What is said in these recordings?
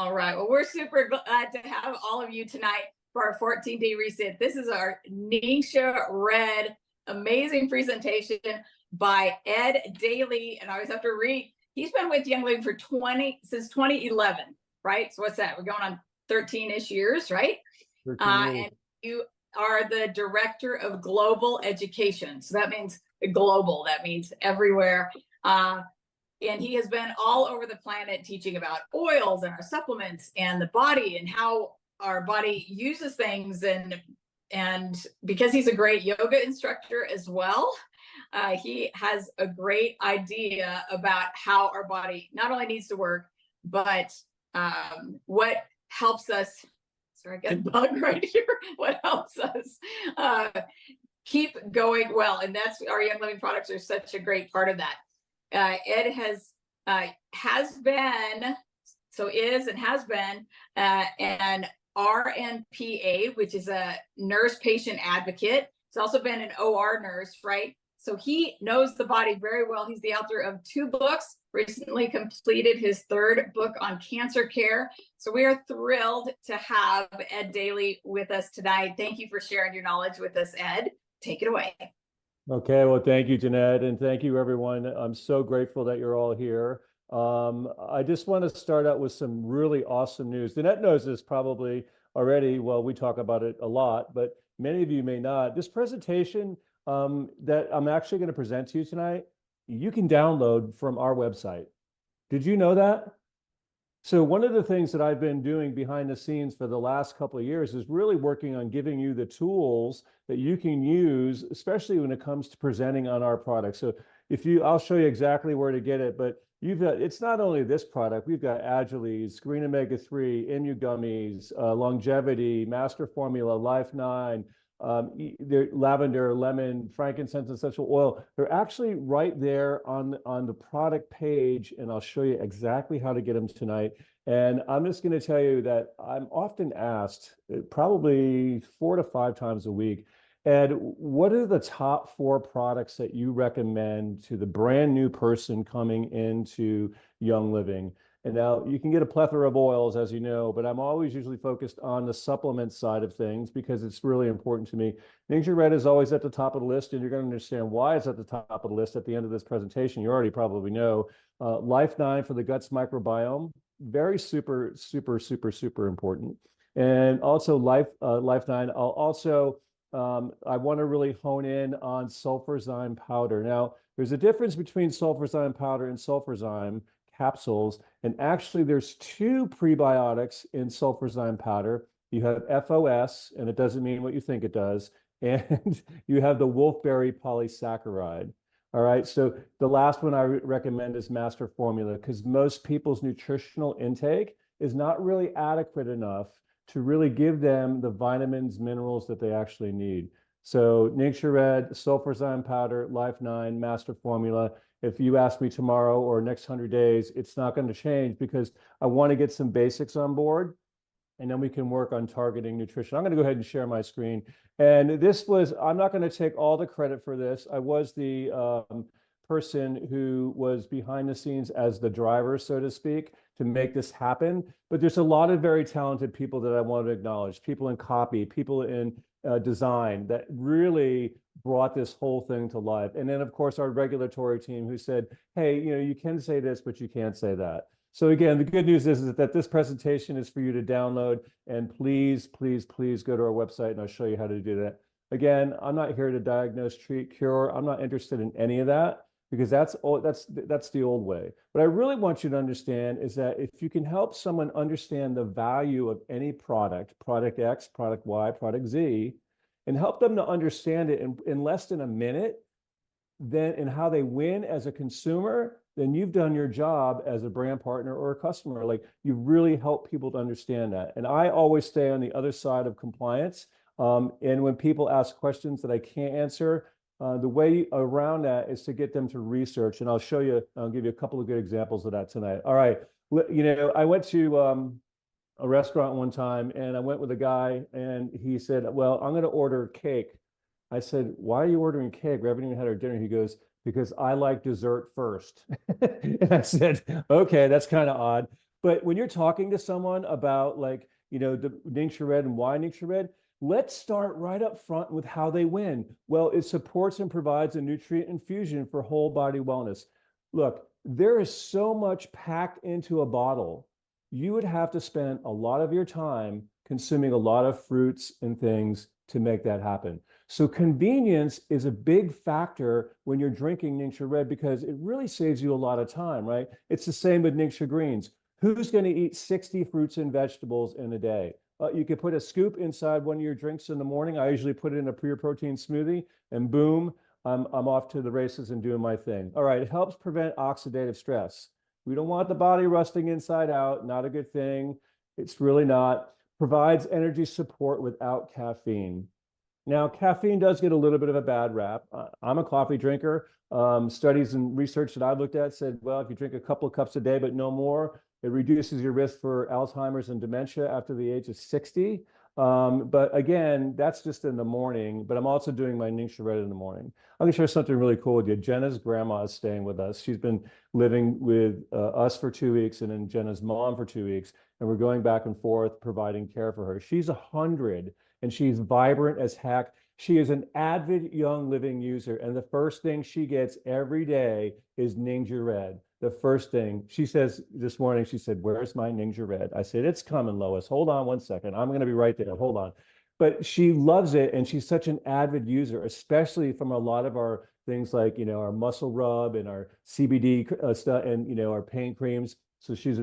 All right. Well, we're super glad to have all of you tonight for our 14-day reset. This is our Ningxia Red amazing presentation by Ed Dailey. And I always have to read, he's been with Young Living for since 2011, right? So what's that? We're going on 13-ish years, right? And you are the director of global education. So that means global, that means everywhere. And he has been all over the planet teaching about oils and our supplements and the body and how our body uses things. And because he's a great yoga instructor as well, he has a great idea about how our body not only needs to work, but what helps us. Sorry, I got a bug right here. What helps us keep going well. And that's our Young Living products are such a great part of that. Ed has been an RNPA, which is a nurse patient advocate. He's also been an OR nurse, right? So he knows the body very well. He's the author of 2 books, recently completed his 3rd book on cancer care. So we are thrilled to have Ed Dailey with us tonight. Thank you for sharing your knowledge with us, Ed. Take it away. Okay, well, thank you, Jeanette, and thank you, everyone. I'm so grateful that you're all here. I just want to start out with some really awesome news. Jeanette knows this probably already. Well, we talk about it a lot, but many of you may not. This presentation that I'm actually going to present to you tonight, you can download from our website. Did you know that? So one of the things that I've been doing behind the scenes for the last couple of years is really working on giving you the tools that you can use, especially when it comes to presenting on our products. So I'll show you exactly where to get it, but it's not only this product, we've got Agiles, Green Omega-3, Imu Gummies, Longevity, Master Formula, Life 9, lavender, lemon, frankincense, essential oil. They're actually right there on the product page, and I'll show you exactly how to get them tonight. And I'm just going to tell you that I'm often asked, probably 4 to 5 times a week, Ed, what are the top 4 products that you recommend to the brand new person coming into Young Living? And now you can get a plethora of oils, as you know, but I'm always usually focused on the supplement side of things because it's really important to me. Ningxia Red is always at the top of the list, and you're going to understand why it's at the top of the list at the end of this presentation. You already probably know. Life 9 for the gut's microbiome, very super, super, super, super important. And also Life 9. I want to really hone in on sulfurzyme powder. Now, there's a difference between sulfurzyme powder and sulfurzyme capsules. And actually, there's 2 prebiotics in sulfurzyme powder. You have FOS, and it doesn't mean what you think it does. And you have the wolfberry polysaccharide. All right, so the last one I recommend is Master Formula, because most people's nutritional intake is not really adequate enough to really give them the vitamins, minerals that they actually need. So Ningxia Red, sulfurzyme powder, Life 9, Master Formula. If you ask me tomorrow or next 100 days, it's not going to change because I want to get some basics on board, and then we can work on targeting nutrition. I'm going to go ahead and share my screen. And I'm not going to take all the credit for this. I was the person who was behind the scenes as the driver, so to speak, to make this happen. But there's a lot of very talented people that I want to acknowledge, people in copy, people in design that really brought this whole thing to life. And then, of course, our regulatory team who said, hey, you can say this, but you can't say that. So again, the good news is that this presentation is for you to download, and please, please, please go to our website and I'll show you how to do that. Again, I'm not here to diagnose, treat, cure. I'm not interested in any of that because that's the old way. What I really want you to understand is that if you can help someone understand the value of any product X, product Y, product Z, and help them to understand it in less than a minute, then and how they win as a consumer, then you've done your job as a brand partner or a customer. Like, you really help people to understand that. And I always stay on the other side of compliance. And when people ask questions that I can't answer, the way around that is to get them to research. And I'll give you a couple of good examples of that tonight. All right. I went to a restaurant one time, and I went with a guy, and he said, well, I'm going to order cake. I said, why are you ordering cake? We haven't even had our dinner. He goes, because I like dessert first. And I said, okay, that's kind of odd. But when you're talking to someone about like, the Ningxia Red and why Ningxia Red, let's start right up front with how they win. Well, it supports and provides a nutrient infusion for whole body wellness. Look, there is so much packed into a bottle. You would have to spend a lot of your time consuming a lot of fruits and things to make that happen. So convenience is a big factor when you're drinking Ningxia Red because it really saves you a lot of time, right? It's the same with Ningxia Greens. Who's going to eat 60 fruits and vegetables in a day? You could put a scoop inside one of your drinks in the morning. I usually put it in a pure protein smoothie, and boom, I'm off to the races and doing my thing. All right, it helps prevent oxidative stress. We don't want the body rusting inside out. Not a good thing. It's really not. Provides energy support without caffeine. Now, caffeine does get a little bit of a bad rap. I'm a coffee drinker. Studies and research that I've looked at said, well, if you drink a couple of cups a day, but no more, it reduces your risk for Alzheimer's and dementia after the age of 60. But again, that's just in the morning, but I'm also doing my Ningxia Red in the morning. I'm gonna share something really cool with you. Jenna's grandma is staying with us. She's been living with us for 2 weeks and then Jenna's mom for 2 weeks. And we're going back and forth providing care for her. She's 100 and she's vibrant as heck. She is an avid Young Living user. And the first thing she gets every day is Ningxia Red. The first thing she says this morning, she said, "Where's my Ningxia Red?" I said, "It's coming, Lois. Hold on one second. I'm going to be right there. Hold on." But she loves it. And she's such an avid user, especially from a lot of our things like, our muscle rub and our CBD stuff and, our pain creams. So she's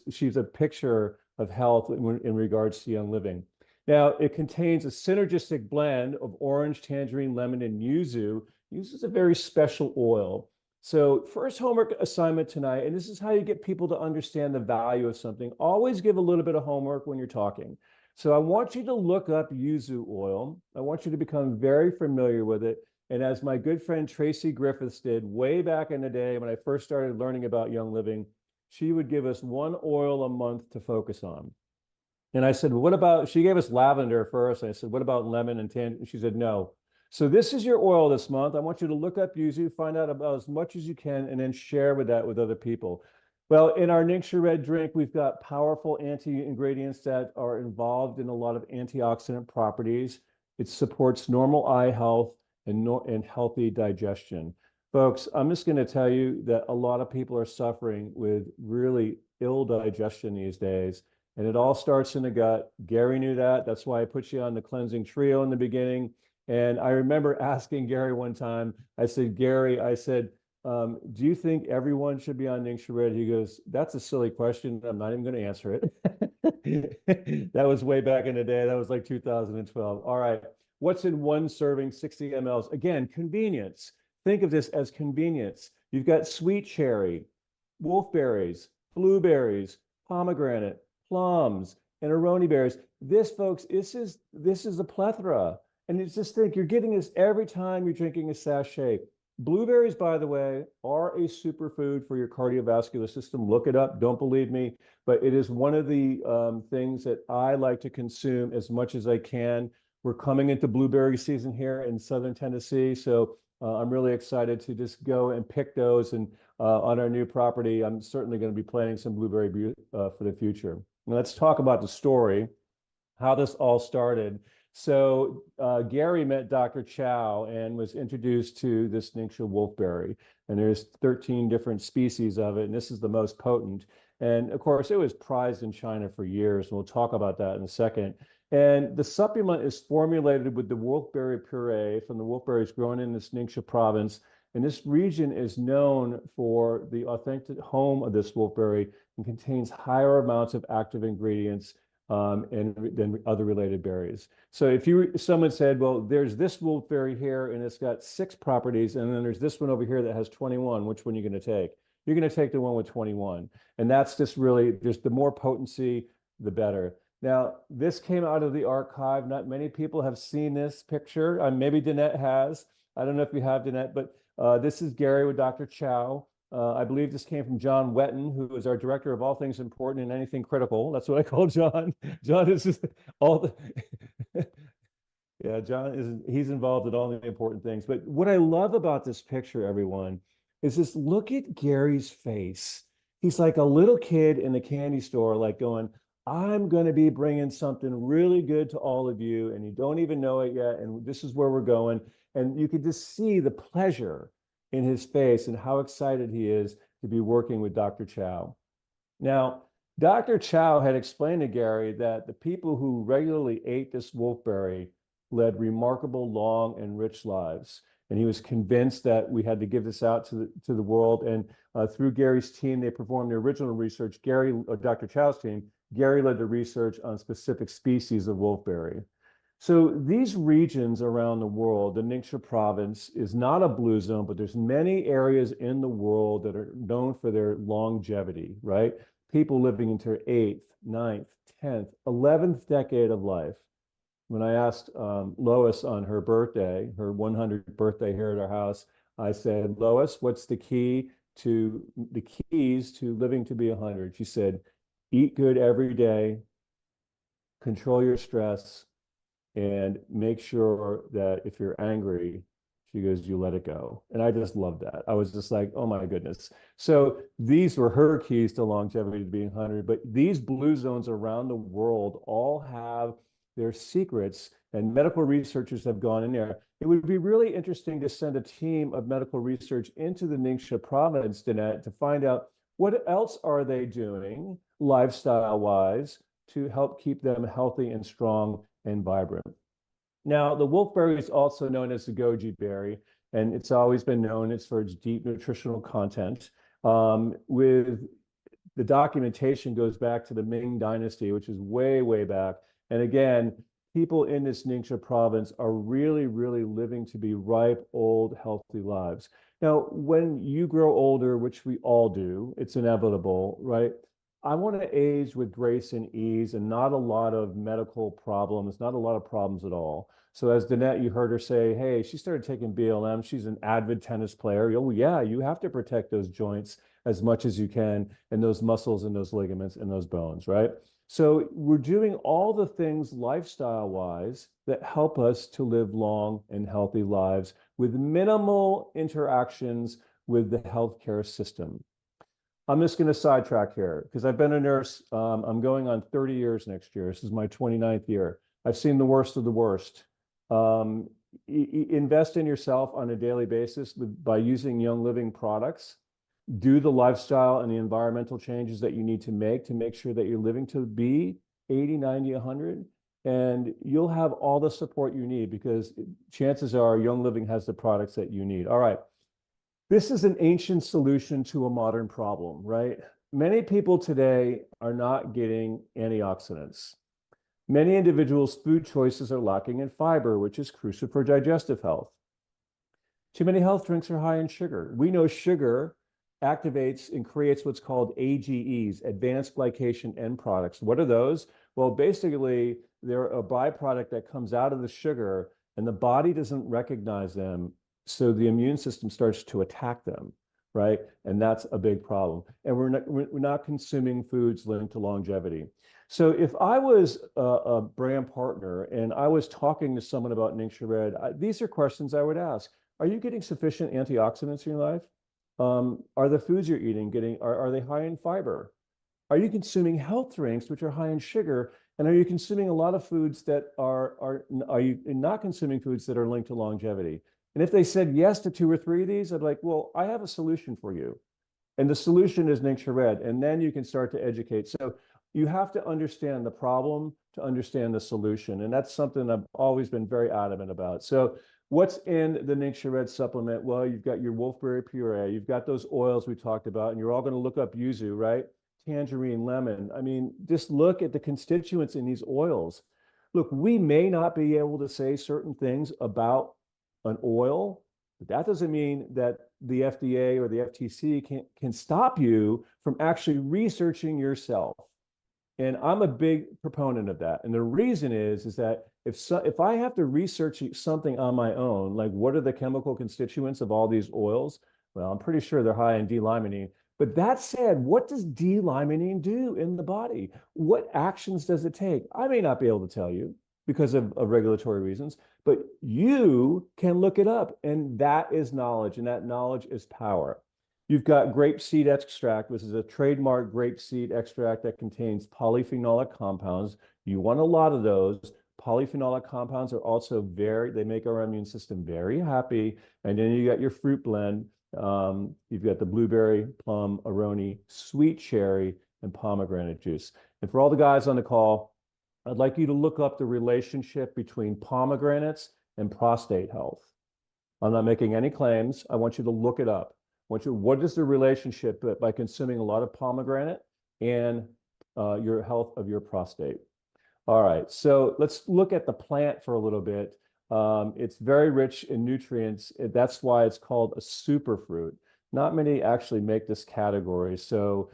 she's a picture of health in regards to Young Living. Now, it contains a synergistic blend of orange, tangerine, lemon, and yuzu. Yuzu is a very special oil. So first homework assignment tonight, and this is how you get people to understand the value of something. Always give a little bit of homework when you're talking. So I want you to look up yuzu oil. I want you to become very familiar with it. And as my good friend Tracy Griffiths did way back in the day when I first started learning about Young Living, she would give us one oil a month to focus on. And I said, well, what about, she gave us lavender first. I said, what about lemon and tangerine? She said, no. So this is your oil this month. I want you to look up yuzu, find out about as much as you can, and then share that with other people. Well, in our Ningxia Red drink, we've got powerful anti-ingredients that are involved in a lot of antioxidant properties. It supports normal eye health and healthy digestion. Folks, I'm just going to tell you that a lot of people are suffering with really ill digestion these days. And it all starts in the gut. Gary knew that. That's why I put you on the cleansing trio in the beginning. And I remember asking Gary one time, I said, Gary, do you think everyone should be on Ningxia Red? He goes, that's a silly question. I'm not even going to answer it. That was way back in the day. That was like 2012. All right. What's in one serving, 60 mLs? Again, convenience. Think of this as convenience. You've got sweet cherry, wolfberries, blueberries, pomegranate, plums, and aronia berries. This, folks, this is a plethora. And it's just think you're getting this every time you're drinking a sachet. Blueberries, by the way, are a superfood for your cardiovascular system. Look it up. Don't believe me, but it is one of the things that I like to consume as much as I can. We're coming into blueberry season here in Southern Tennessee, so I'm really excited to just go and pick those. And on our new property, I'm certainly going to be planting some blueberry for the future. Now, let's talk about the story, how this all started. So Gary met Dr. Chow and was introduced to this Ningxia wolfberry. And there's 13 different species of it, and this is the most potent. And of course, it was prized in China for years, and we'll talk about that in a second. And the supplement is formulated with the wolfberry puree from the wolfberries grown in this Ningxia province. And this region is known for the authentic home of this wolfberry and contains higher amounts of active ingredients than other related berries. So if someone said, well, there's this wolfberry here and it's got 6 properties, and then there's this one over here that has 21, which one are you going to take? You're going to take the one with 21. And that's just really, just the more potency, the better. Now, this came out of the archive. Not many people have seen this picture. Maybe Danette has. I don't know if you have, Danette, but this is Gary with Dr. Chow. I believe this came from John Wetton, who is our director of all things important and anything critical. That's what I call John. John is just all the, yeah, he's involved in all the important things. But what I love about this picture, everyone, is just look at Gary's face. He's like a little kid in the candy store, like going, I'm going to be bringing something really good to all of you, and you don't even know it yet, and this is where we're going. And you could just see the pleasure in his face and how excited he is to be working with Dr. Chow. Now, Dr. Chow had explained to Gary that the people who regularly ate this wolfberry led remarkable, long, and rich lives. And he was convinced that we had to give this out to the world. And through Gary's team, they performed the original research. Dr. Chow's team, Gary led the research on specific species of wolfberry. So these regions around the world, the Ningxia province is not a blue zone, but there's many areas in the world that are known for their longevity, right? People living into their 8th, 9th, 10th, 11th decade of life. When I asked Lois on her birthday, her 100th birthday here at our house, I said, Lois, what's the keys to living to be 100? She said, eat good every day, control your stress, and make sure that if you're angry, she goes, you let it go. And I just loved that. I was just like, oh my goodness. So these were her keys to longevity, to being 100. But these blue zones around the world all have their secrets, and medical researchers have gone in there. It would be really interesting to send a team of medical research into the Ningxia province, Danette, to find out what else are they doing lifestyle-wise to help keep them healthy and strong and vibrant. Now, the wolfberry is also known as the goji berry, and it's always been known it's for its deep nutritional content. With the documentation goes back to the Ming Dynasty, which is way, way back. And again, people in this Ningxia province are really, really living to be ripe, old, healthy lives. Now, when you grow older, which we all do, it's inevitable, right? I want to age with grace and ease and not a lot of medical problems, not a lot of problems at all. So as Danette, you heard her say, hey, she started taking BLM. She's an avid tennis player. Oh, yeah, you have to protect those joints as much as you can, and those muscles and those ligaments and those bones, right? So we're doing all the things lifestyle-wise that help us to live long and healthy lives with minimal interactions with the healthcare system. I'm just going to sidetrack here because I've been a nurse. I'm going on 30 years next year. This is my 29th year. I've seen the worst of the worst. Invest in yourself on a daily basis by using Young Living products. Do the lifestyle and the environmental changes that you need to make sure that you're living to be 80, 90, 100. And you'll have all the support you need because chances are Young Living has the products that you need. All right. This is an ancient solution to a modern problem, right? Many people today are not getting antioxidants. Many individuals' food choices are lacking in fiber, which is crucial for digestive health. Too many health drinks are high in sugar. We know sugar activates and creates what's called AGEs, advanced glycation end products. What are those? Well, basically, they're a byproduct that comes out of the sugar, and the body doesn't recognize them. So the immune system starts to attack them, right? And that's a big problem. And we're not consuming foods linked to longevity. So if I was a brand partner and I was talking to someone about Ningxia Red, these are questions I would ask. Are you getting sufficient antioxidants in your life? Are the foods you're eating are they high in fiber? Are you consuming health drinks, which are high in sugar? And are you consuming a lot of foods that are you not consuming foods that are linked to longevity? And if they said yes to 2 or 3 of these, I'd like, well, I have a solution for you. And the solution is Ningxia Red. And then you can start to educate. So you have to understand the problem to understand the solution. And that's something I've always been very adamant about. So what's in the Ningxia Red supplement? Well, you've got your wolfberry puree, you've got those oils we talked about, and you're all going to look up yuzu, right? Tangerine, lemon. I mean, just look at the constituents in these oils. Look, we may not be able to say certain things about an oil, but that doesn't mean that the FDA or the FTC can stop you from actually researching yourself. And I'm a big proponent of that. And the reason is that if I have to research something on my own, like what are the chemical constituents of all these oils? Well, I'm pretty sure they're high in D-limonene. But that said, what does D-limonene do in the body? What actions does it take? I may not be able to tell you because of regulatory reasons, but you can look it up. And that is knowledge, and that knowledge is power. You've got grapeseed extract, which is a trademark grapeseed extract that contains polyphenolic compounds. You want a lot of those. Polyphenolic compounds are also they make our immune system very happy. And then you got your fruit blend. You've got the blueberry, plum, aroni, sweet cherry, and pomegranate juice. And for all the guys on the call, I'd like you to look up the relationship between pomegranates and prostate health. I'm not making any claims. I want you to look it up. What is the relationship by consuming a lot of pomegranate and your health of your prostate? All right, so let's look at the plant for a little bit. It's very rich in nutrients. That's why it's called a superfruit. Not many actually make this category, so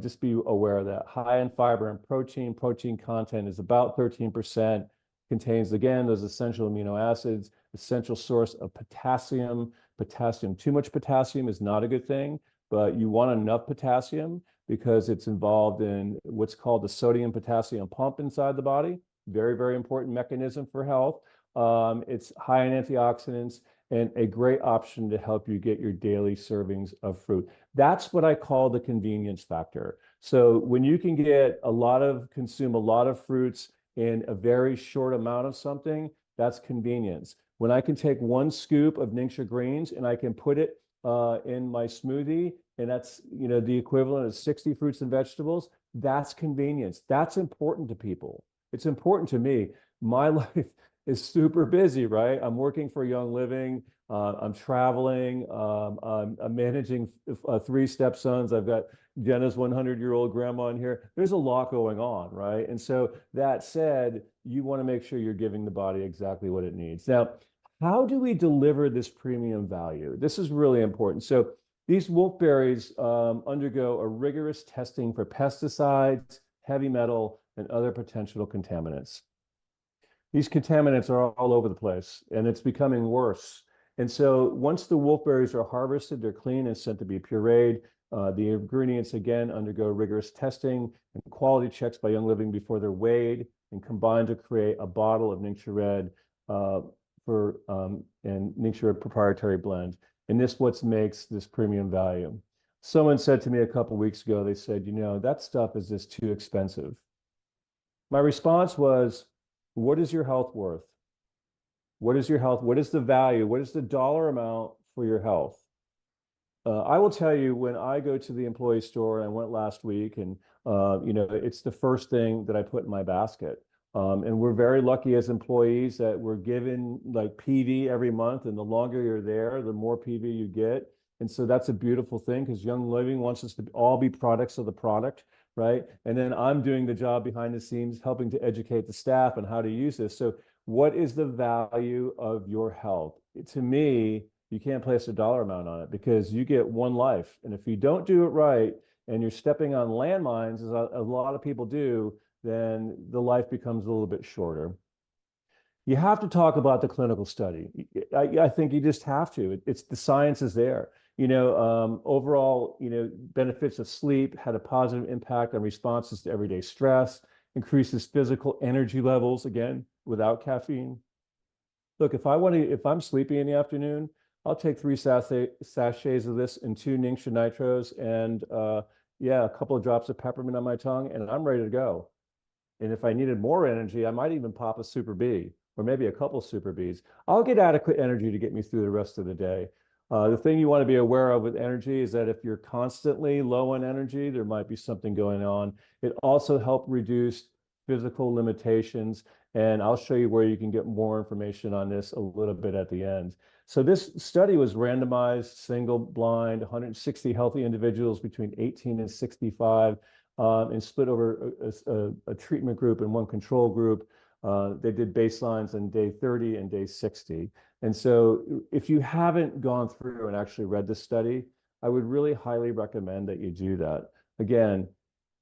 just be aware of that. High in fiber and protein. Protein content is about 13%. Contains, again, those essential amino acids, essential source of potassium. Too much potassium is not a good thing, but you want enough potassium because it's involved in what's called the sodium potassium pump inside the body. Very, very important mechanism for health. It's high in antioxidants and a great option to help you get your daily servings of fruit. That's what I call the convenience factor. So when you can consume a lot of fruits in a very short amount of something, that's convenience. When I can take one scoop of Ningxia greens and I can put it in my smoothie, and that's the equivalent of 60 fruits and vegetables, that's convenience. That's important to people. It's important to me. My life is super busy, right? I'm working for Young Living. I'm traveling. I'm managing 3 stepsons. I've got Jenna's 100-year-old grandma in here. There's a lot going on, right? And so that said, you want to make sure you're giving the body exactly what it needs. Now, how do we deliver this premium value? This is really important. So these wolfberries undergo a rigorous testing for pesticides, heavy metal, and other potential contaminants. These contaminants are all over the place, and it's becoming worse. And so once the wolfberries are harvested, they're clean and sent to be pureed. The ingredients, again, undergo rigorous testing and quality checks by Young Living before they're weighed and combined to create a bottle of Ningxia Red and Ningxia Red proprietary blend. And this what makes this premium value. Someone said to me a couple of weeks ago, they said, that stuff is just too expensive. My response was, what is your health worth? What is your health? What is the value? What is the dollar amount for your health? I will tell you, when I go to the employee store, and I went last week, and it's the first thing that I put in my basket. And we're very lucky as employees that we're given like PV every month, and the longer you're there, the more PV you get. And so that's a beautiful thing because Young Living wants us to all be products of the product, right? And then I'm doing the job behind the scenes, helping to educate the staff on how to use this. So what is the value of your health? To me, you can't place a dollar amount on it because you get one life. And if you don't do it right and you're stepping on landmines, as a lot of people do, then the life becomes a little bit shorter. You have to talk about the clinical study. I think you just have to. It's the science is there. Overall, benefits of sleep had a positive impact on responses to everyday stress, increases physical energy levels, again, without caffeine. Look, if I'm sleepy in the afternoon, I'll take 3 sachets of this and 2 Ningxia Nitros and a couple of drops of peppermint on my tongue, and I'm ready to go. And if I needed more energy, I might even pop a Super B or maybe a couple Super Bs. I'll get adequate energy to get me through the rest of the day. The thing you want to be aware of with energy is that if you're constantly low on energy, there might be something going on. It also helps reduce physical limitations. And I'll show you where you can get more information on this a little bit at the end. So this study was randomized, single blind, 160 healthy individuals between 18 and 65, and split over a treatment group and one control group. They did baselines on day 30 and day 60. And so if you haven't gone through and actually read this study, I would really highly recommend that you do that. Again,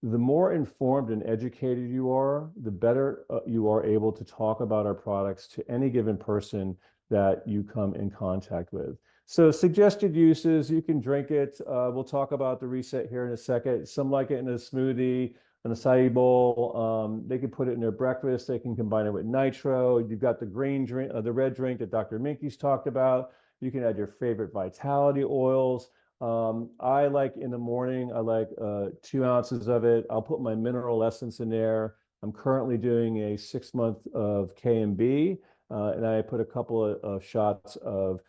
the more informed and educated you are, the better you are able to talk about our products to any given person that you come in contact with. So suggested uses, you can drink it. We'll talk about the reset here in a second. Some like it in a smoothie, an acai bowl. They can put it in their breakfast. They can combine it with nitro. You've got the green drink, the red drink that Dr. Minky's talked about. You can add your favorite vitality oils. I like in the morning, I like 2 ounces of it. I'll put my mineral essence in there. I'm currently doing a 6 month of KMB, and I put a couple of shots of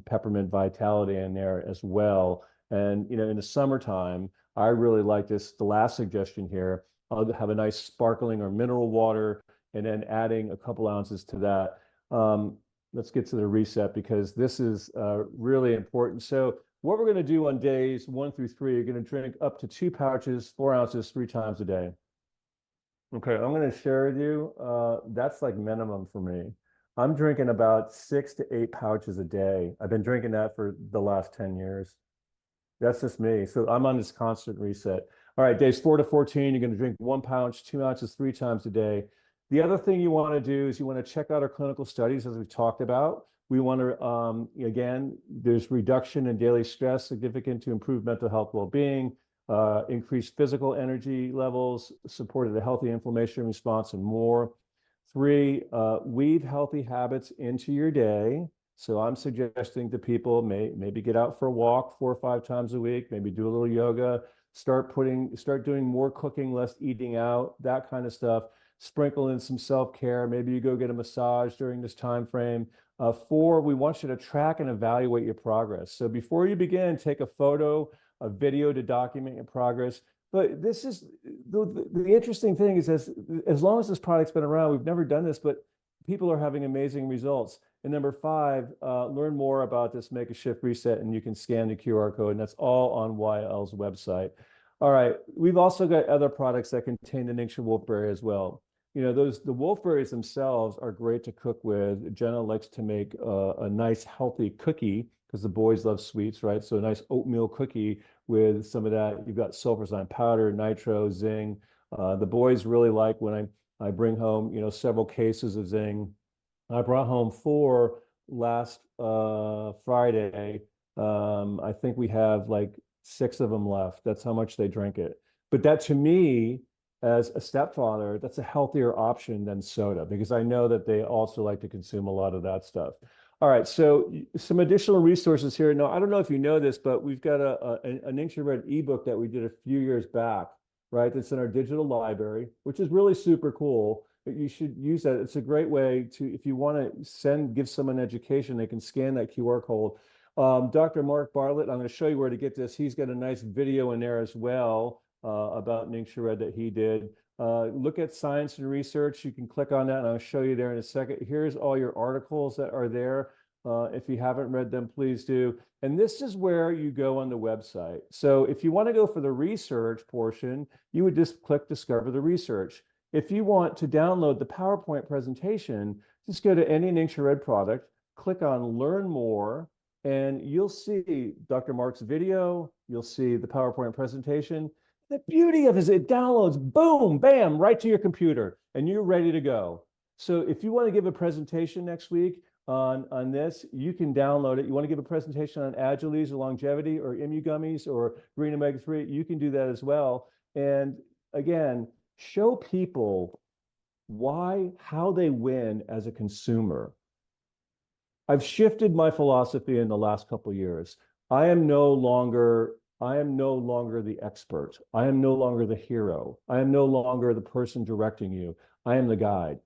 peppermint vitality in there as well. And in the summertime, I really like this. The last suggestion here, I'll have a nice sparkling or mineral water, and then adding a couple ounces to that. Let's get to the reset because this is really important. So what we're going to do on days 1 through 3, you're going to drink up to 2 pouches, 4 ounces, 3 times a day. Okay, I'm going to share with you. That's like minimum for me. I'm drinking about 6 to 8 pouches a day. I've been drinking that for the last 10 years. That's just me. So I'm on this constant reset. All right, days 4 to 14, you're going to drink 1 pouch, 2 ounces, 3 times a day. The other thing you want to do is you want to check out our clinical studies, as we talked about. We want to, again, there's reduction in daily stress, significant to improve mental health well-being, increased physical energy levels, supported a healthy inflammation response, and more. 3, weave healthy habits into your day. So I'm suggesting to people maybe get out for a walk 4 or 5 times a week, maybe do a little yoga, start doing more cooking, less eating out, that kind of stuff. Sprinkle in some self-care. Maybe you go get a massage during this time frame. 4, we want you to track and evaluate your progress. So before you begin, take a photo, a video to document your progress. But this is the interesting thing is as long as this product's been around, we've never done this, but people are having amazing results. And number 5, learn more about this Make a Shift Reset, and you can scan the QR code, and that's all on YL's website. All right, we've also got other products that contain the Ningxia wolfberry as well. The wolfberries themselves are great to cook with. Jenna likes to make a nice healthy cookie because the boys love sweets, right? So a nice oatmeal cookie with some of that. You've got sulforazine powder, nitro, zing. The boys really like when I bring home, several cases of zing. I brought home 4 last Friday. I think we have like 6 of them left. That's how much they drink it. But that, to me, as a stepfather, that's a healthier option than soda because I know that they also like to consume a lot of that stuff. All right, so some additional resources here. Now, I don't know if you know this, but we've got a Ningxia Red ebook that we did a few years back, right? That's in our digital library, which is really super cool. You should use that. It's a great way to, if you want to give someone education, they can scan that QR code. Dr. Mark Bartlett, I'm going to show you where to get this. He's got a nice video in there as well about Ningxia Red that he did. Look at science and research. You can click on that, and I'll show you there in a second. Here's all your articles that are there. If you haven't read them, please do. And this is where you go on the website. So if you want to go for the research portion, you would just click Discover the Research. If you want to download the PowerPoint presentation, just go to any Ningxia Red product, click on Learn More, and you'll see Dr. Mark's video, you'll see the PowerPoint presentation. The beauty of it is it downloads, boom, bam, right to your computer, and you're ready to go. So if you want to give a presentation next week on this, you can download it. You want to give a presentation on Agiles or longevity or Immu gummies or green omega-3, you can do that as well. And again, show people how they win as a consumer. I've shifted my philosophy in the last couple of years. I am no longer the expert. I am no longer the hero. I am no longer the person directing you. I am the guide.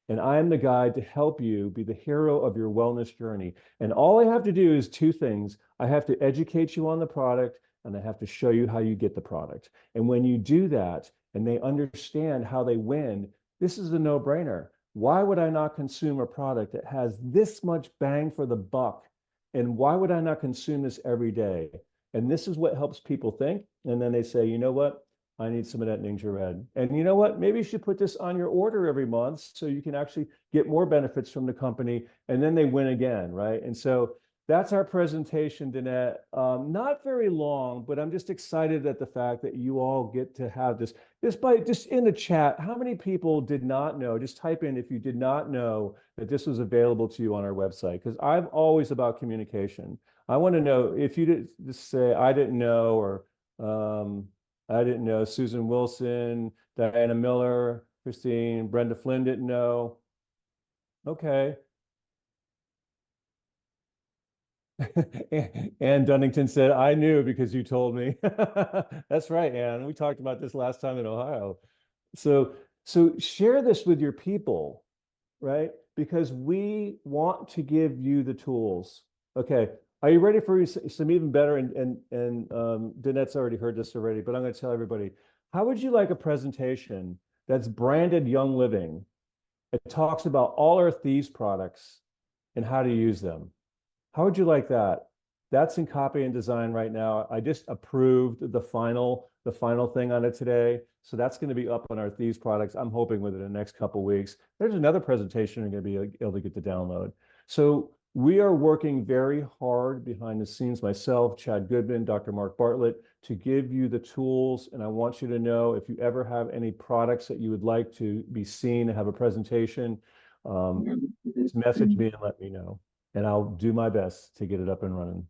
And I am the guide to help you be the hero of your wellness journey. And all I have to do is 2 things. I have to educate you on the product, and I have to show you how you get the product. And when you do that, and they understand how they win, this is a no-brainer. Why would I not consume a product that has this much bang for the buck? And why would I not consume this every day? And this is what helps people think. And then they say, you know what? I need some of that Ningxia Red. And you know what? Maybe you should put this on your order every month so you can actually get more benefits from the company. And then they win again, right? And so that's our presentation, Danette. Not very long, but I'm just excited at the fact that you all get to have this. Just in the chat, how many people did not know? Just type in if you did not know that this was available to you on our website, because I'm always about communication. I want to know if you did just say, I didn't know, or I didn't know. Susan Wilson, Diana Miller, Christine, Brenda Flynn didn't know. Okay. Ann Dunnington said, I knew because you told me. That's right, Ann. We talked about this last time in Ohio. So, so share this with your people, right? Because we want to give you the tools. Okay. Are you ready for some even better? And Danette's already heard this already, but I'm going to tell everybody. How would you like a presentation that's branded Young Living? It talks about all our Thieves products and how to use them. How would you like that? That's in copy and design right now. I just approved the final thing on it today. So that's going to be up on our Thieves products. I'm hoping within the next couple of weeks. There's another presentation you're going to be able to get the download. So we are working very hard behind the scenes, myself, Chad Goodman, Dr. Mark Bartlett, to give you the tools. And I want you to know if you ever have any products that you would like to be seen and have a presentation, just message me and let me know. And I'll do my best to get it up and running.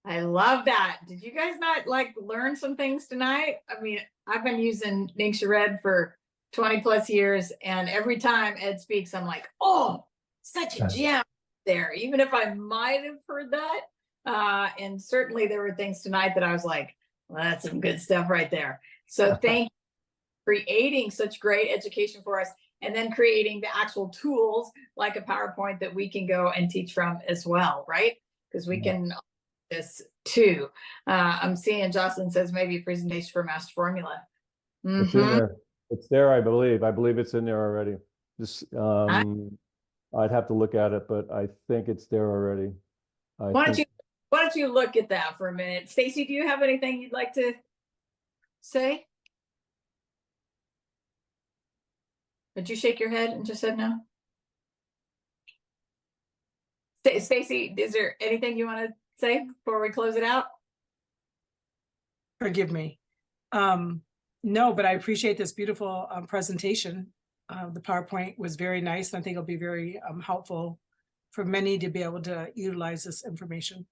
I love that. Did you guys not like learn some things tonight? I mean, I've been using Ningxia Red for 20 plus years, and every time Ed speaks, I'm like, oh, such a gem there, even if I might have heard that. And certainly there were things tonight that I was like, well, that's some good stuff right there. So thank you for creating such great education for us, and then creating the actual tools like a PowerPoint that we can go and teach from as well, right? Because we can this too. I'm seeing Jocelyn says maybe a presentation for master formula. It's in there. It's there, I believe. I believe it's in there already. Just I'd have to look at it, but I think it's there already. Why don't you look at that for a minute? Stacy, do you have anything you'd like to say? Did you shake your head and just said no? Stacy, is there anything you want to say before we close it out? Forgive me. No, but I appreciate this beautiful presentation. The PowerPoint was very nice. I think it'll be very helpful for many to be able to utilize this information.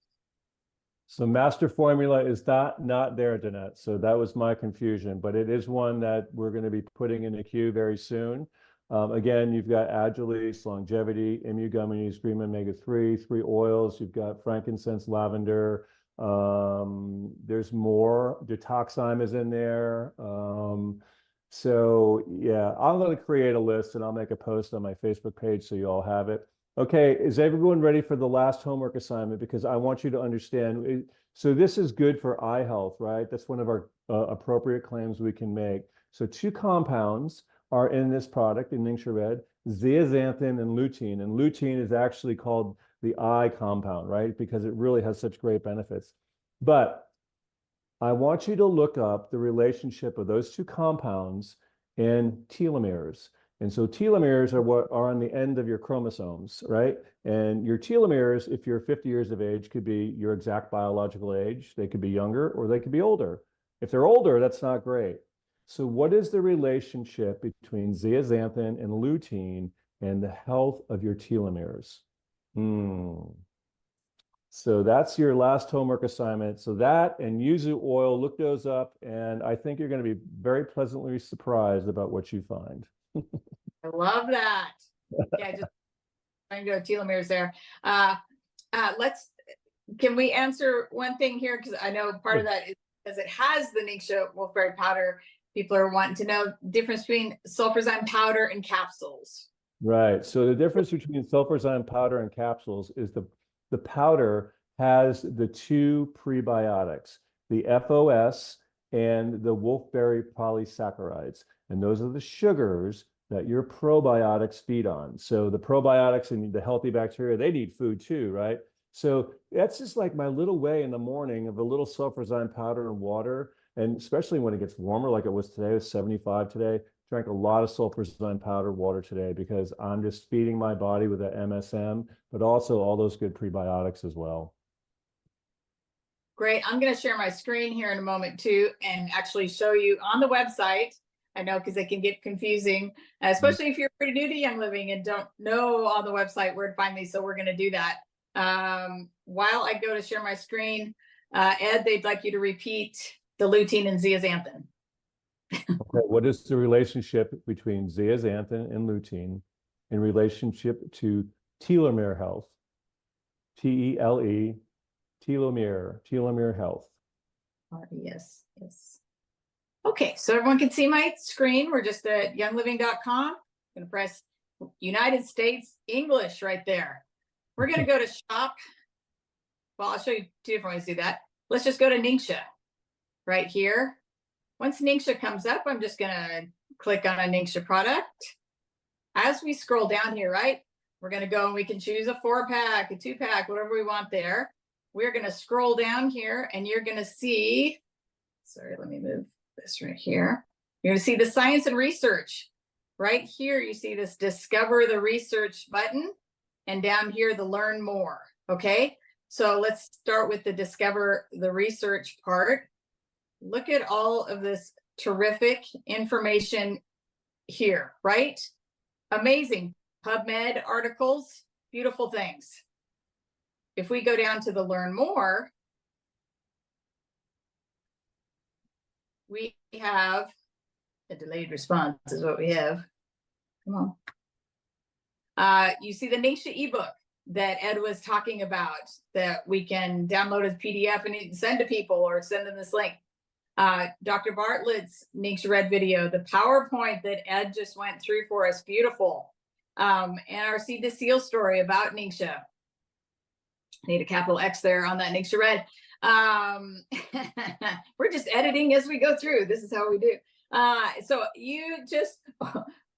So master formula is not there, Danette. So that was my confusion, but it is one that we're going to be putting in the queue very soon. Again, you've got Agilis, longevity, imugummies, green omega-3, 3 oils. You've got frankincense, lavender. There's more. Detoxime is in there. So yeah, I'm going to create a list and I'll make a post on my Facebook page so you all have it. Okay, is everyone ready for the last homework assignment? Because I want you to understand. So this is good for eye health, right? That's one of our appropriate claims we can make. So 2 compounds are in this product, in Ningxia Red, zeaxanthin and lutein. And lutein is actually called the eye compound, right? Because it really has such great benefits. But I want you to look up the relationship of those 2 compounds and telomeres. And so telomeres are what are on the end of your chromosomes, right? And your telomeres, if you're 50 years of age, could be your exact biological age. They could be younger or they could be older. If they're older, that's not great. So what is the relationship between zeaxanthin and lutein and the health of your telomeres? So that's your last homework assignment. So that and yuzu oil, look those up, and I think you're going to be very pleasantly surprised about what you find. I love that. Yeah, just trying to go telomeres there. Can we answer one thing here? Because I know part of that is because it has the Ningxia wolfberry powder. People are wanting to know the difference between sulfurzyme powder and capsules. Right. So the difference between sulfurzyme powder and capsules is the powder has the 2 prebiotics, the FOS and the wolfberry polysaccharides. And those are the sugars that your probiotics feed on. So the probiotics and the healthy bacteria, they need food too, right? So that's just like my little way in the morning of a little sulfurzyme powder and water. And especially when it gets warmer, like it was today, it was 75 today. Drank a lot of sulfurzyme powder water today because I'm just feeding my body with the MSM, but also all those good prebiotics as well. Great. I'm going to share my screen here in a moment too, and actually show you on the website. I know because it can get confusing, especially if you're pretty new to Young Living and don't know on the website where to find these. So we're going to do that. While I go to share my screen, Ed, they'd like you to repeat the lutein and zeaxanthin. Okay, what is the relationship between zeaxanthin and lutein in relationship to telomere health. T-E-L-E, telomere health. Yes, yes. Okay, so everyone can see my screen. We're just at youngliving.com. I'm going to press United States English right there. We're going to go to shop. Well, I'll show you two different ways to do that. Let's just go to Ningxia right here. Once Ningxia comes up, I'm just going to click on a Ningxia product. As we scroll down here, right, we're going to go and we can choose a 4-pack, a 2-pack, whatever we want there. We're going to scroll down here and you're going to see, sorry, let me move this right here. You're going to see the science and research. Right here, you see this discover the research button, and down here, the learn more. Okay, so let's start with the discover the research part. Look at all of this terrific information here, right? Amazing. PubMed articles, beautiful things. If we go down to the learn more, we have a delayed response is what we have. Come on. You see the Ningxia ebook that Ed was talking about that we can download as PDF and send to people or send them this link. Dr. Bartlett's Ningxia Red video, the PowerPoint that Ed just went through for us, beautiful. And our Seed to Seal story about Ningxia. Need a capital X there on that Ningxia Red. We're just editing as we go through. This is how we do. So you just,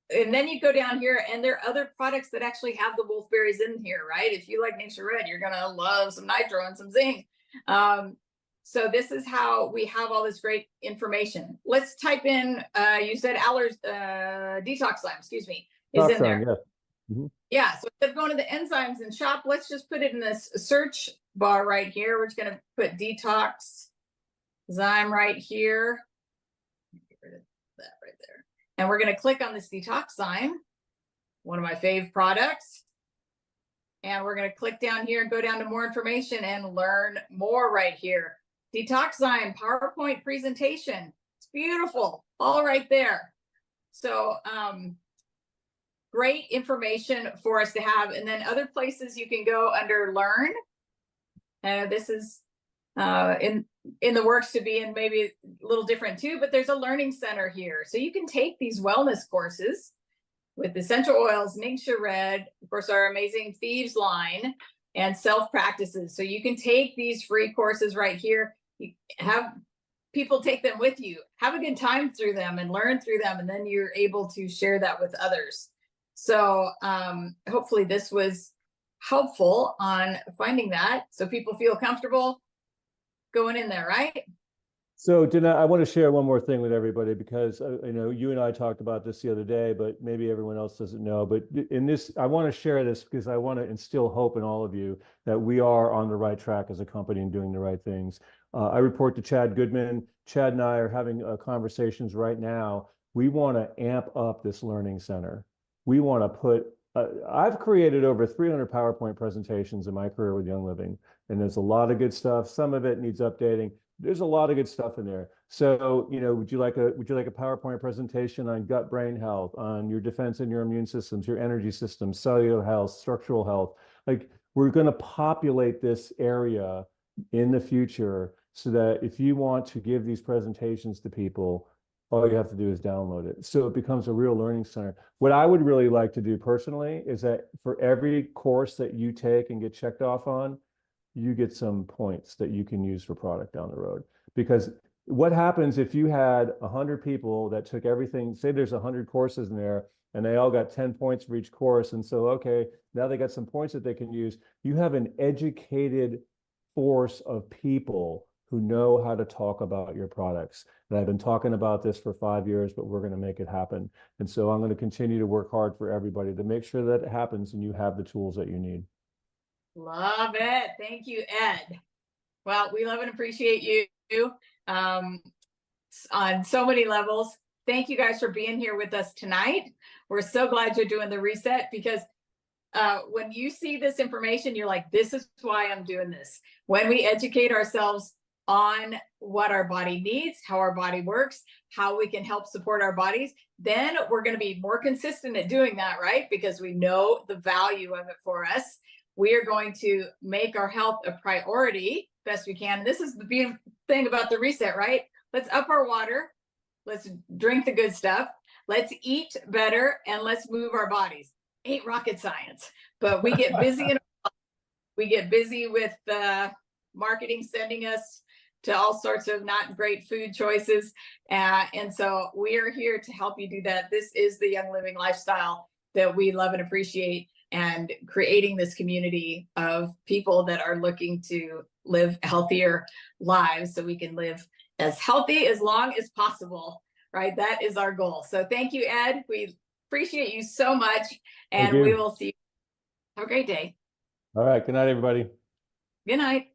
and then you go down here and there are other products that actually have the wolfberries in here, right? If you like Ningxia Red, you're gonna love some nitro and some zinc. So this is how we have all this great information. Let's type in, you said Aller's detox slime, excuse me, is in there. Yeah. Mm-hmm. Yeah, so instead of going to the enzymes and shop, let's just put it in this search bar right here. We're just gonna put detox zyme right here. Get rid of that right there. And we're gonna click on this detox zyme, one of my fave products. And we're gonna click down here and go down to more information and learn more right here. Detox zyme PowerPoint presentation. It's beautiful, all right there. So great information for us to have. And then other places you can go under learn. This is in the works to be in maybe a little different too, but there's a learning center here. So you can take these wellness courses with essential oils, Ningxia Red, of course, our amazing Thieves line, and self practices. So you can take these free courses right here, you have people take them with you, have a good time through them and learn through them. And then you're able to share that with others. So hopefully this was helpful on finding that so people feel comfortable going in there, right? So Dana, I want to share one more thing with everybody because you know, you and I talked about this the other day, but maybe everyone else doesn't know. But in this, I want to share this because I want to instill hope in all of you that we are on the right track as a company and doing the right things. I report to Chad Goodman. Chad and I are having conversations right now. We want to amp up this learning center. We want to put, I've created over 300 PowerPoint presentations in my career with Young Living, and there's a lot of good stuff. Some of it needs updating. There's a lot of good stuff in there. So, you know, would you like a PowerPoint presentation on gut brain health, on your defense and your immune systems, your energy systems, cellular health, structural health? Like, we're going to populate this area in the future so that if you want to give these presentations to people, all you have to do is download it. So it becomes a real learning center. What I would really like to do personally is that for every course that you take and get checked off on, you get some points that you can use for product down the road. Because what happens if you had 100 people that took everything, say there's 100 courses in there, and they all got 10 points for each course. And so, okay, now they got some points that they can use. You have an educated force of people who know how to talk about your products. And I've been talking about this for 5 years, but we're going to make it happen. And so I'm going to continue to work hard for everybody to make sure that it happens and you have the tools that you need. Love it. Thank you, Ed. Well, we love and appreciate you on so many levels. Thank you guys for being here with us tonight. We're so glad you're doing the reset because when you see this information, you're like, this is why I'm doing this. When we educate ourselves on what our body needs, how our body works, how we can help support our bodies, then we're going to be more consistent at doing that, right? Because we know the value of it for us. We are going to make our health a priority best we can. And this is the beautiful thing about the reset, right? Let's up our water. Let's drink the good stuff. Let's eat better, and let's move our bodies. Ain't rocket science, but we get busy and we get busy with marketing sending us to all sorts of not great food choices. And so we are here to help you do that. This is the Young Living lifestyle that we love and appreciate, and creating this community of people that are looking to live healthier lives so we can live as healthy as long as possible, right? That is our goal. So thank you, Ed. We appreciate you so much, and we will see you. Have a great day. All right. Good night, everybody. Good night.